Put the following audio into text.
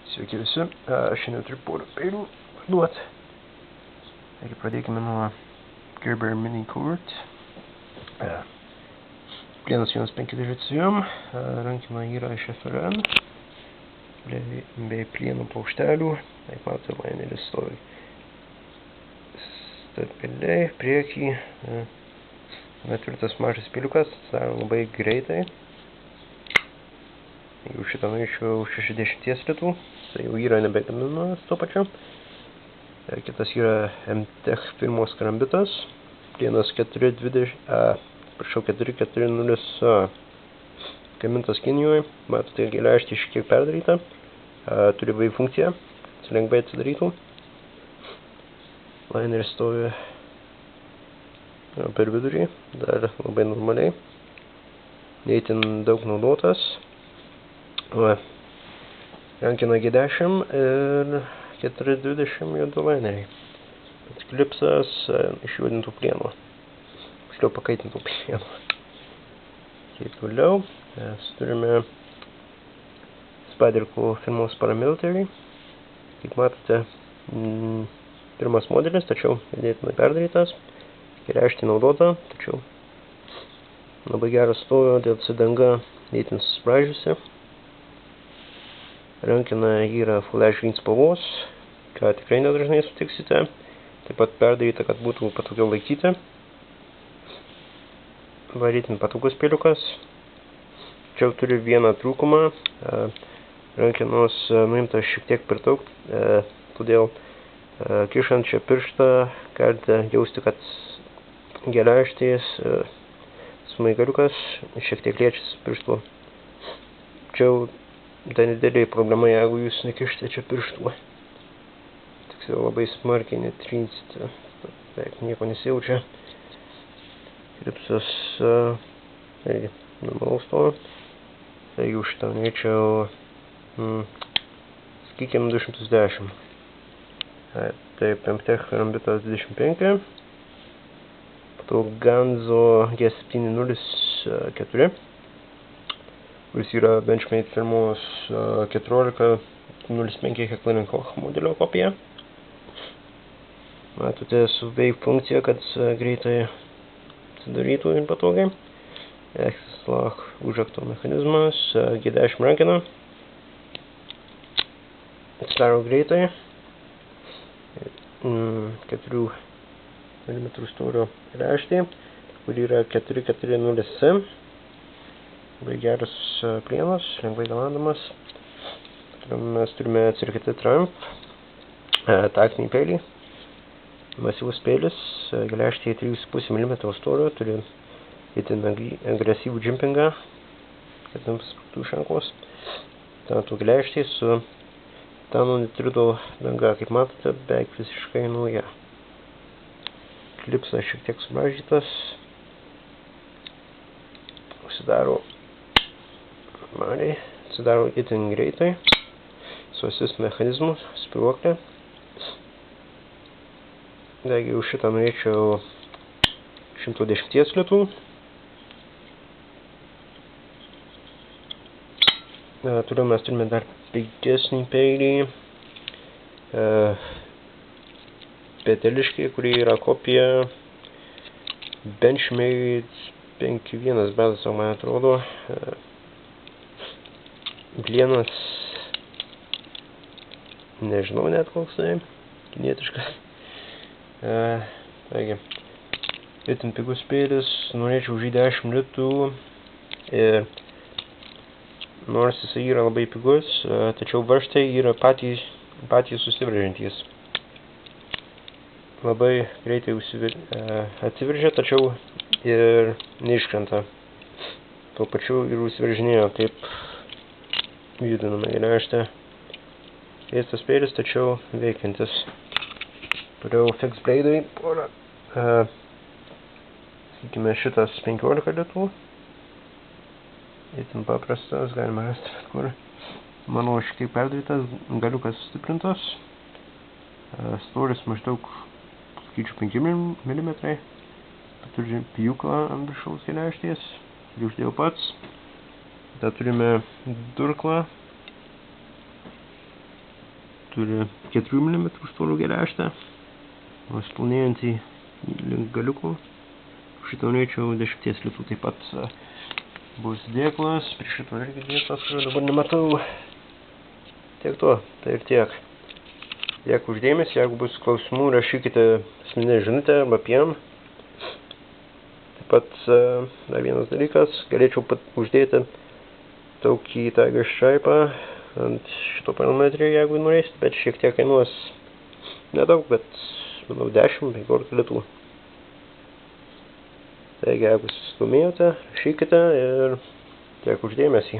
Sveiki visi, šiandien turiu porą peilių parduoti. Taigi pradėkime nuo Gerber Mini Covert. Plienas 1,5 rankina yra iš FRN, bei plieno paukštelių. Taip pat laineris stovi stabiliai, priekį. Tvirtas mažas peiliukas, daro labai greitai. Jeigu šitą norėčiau 60 litų, tai jau yra nebegaminamas tuo pačiu. Kitas yra MTech firmos karambitas, plienas 440, gamintas Kinijoje. Matote, geležtė šiek tiek perdaryta, turi wave funkciją, lengvai atsidarytų. Laineris stovi per vidurį, dar labai normaliai, neįtin daug naudotas. Rankina G10 ir 420 juodų laineriai. Klipsas iš juodintų plieno. Tiksliau pakaitintų plieno. Kiek toliau mes turime Spyderco firmos Paramilitary. Kaip matote, pirmas modelis, tačiau ganėtinai perdarytas. Geležtė naudota, tačiau labai geras stojo, dėl danga neįtin suspražiusi. Rankina yra Full Ash Green spalvos, ką tikrai nedažnai sutiksite. Taip pat perdaryta, kad būtų patogiau laikyti. Itin patogus peiliukas. Čia turi vieną trūkumą. Rankinos nuimta šiek tiek per daug, todėl kišant čia pirštą galite jausti, kad geležtės smaigaliukas šiek tiek liečiasi pirštu. Čia tai didelė problema, jeigu jūs nekišite čia pirštų. Tiksliau labai smarkiai netrinsite, beveik nieko nesijaučia. Klipsas irgi normalaus stovi. Taigi už šitą norėčiau, sakykime, 210. Taip, MTech karambitas 25. Po Ganzo G704. Kuris yra Benchmade firmos 14.05 Heckler & Koch modelio kopija. Matote su wave funkcija, kad greitai atsidarytų ir patogiai. Access lock užrakto mechanizmas, G10 rankina. Atsidaro greitai. 4 mm storio geležtė, kur yra 440C. Labai geras plienas, lengvai galandamas. Mes turime CRKT Triumph, taktinį peilį. Masyvus peilis, geležtė 3,5 mm storio, turi itin agresyvų džimpingą, kad nepasprutų iš rankos. Tanto geležtė su tano nitrido danga, kaip matote, beveik visiškai nauja. Klipsas šiek tiek subraižytas. Atsidaro itin greitai, su assist mechanizmu, spyruoklė. Taigi už šitą norėčiau 110 litų. Toliau mes turime dar pigesnį peilį, peteliškį, kurį yra kopija Benchmade 5.1 betas, man atrodo. Plienas, nežinau net koks tai, kinietiškas. Taigi, itin pigus peilis, norėčiau už 10 litų. Nors jisai yra labai pigus, tačiau varžtai yra patys susiveržiantys. Labai greitai atsiveržia, tačiau ir neiškrenta. Tuo pačiu ir užsiveržinėjo, kaip judiname geležtę. Keistas peilis, tačiau veikiantis. Toliau fix blade'ai porą. Sakykime, šitas 15 litų. Itin paprastas, galima rasti bet kur. Manau, šiek tiek perdarytas, galiukas sustiprintas. Storis maždaug, skaičiu, 5 mm. Turi pjūklą ant viršaus geležtės, kurį uždėjau pats. Tada turime durklą, turi 4 mm storų geležtę, o splonėjantį link galiukų. Šitą norėčiau 10 litrų taip pat bus dėklas, prie šito irgi dėklas, kurio dabar nematau. Tiek to, tai ir tiek. Dėkui už dėmesį, jeigu bus klausimų, rašykite asmeninę žinutę arba PM. Taip pat dar vienas dalykas, galėčiau uždėti tokį Tiger Stripe ant šito parametrio, jeigu norėsite, bet šiek tiek kainuos nedaug, bet manau 10-15 litrų. Taigi, jeigu susidomėjote, rašykite ir tiek už dėmesį.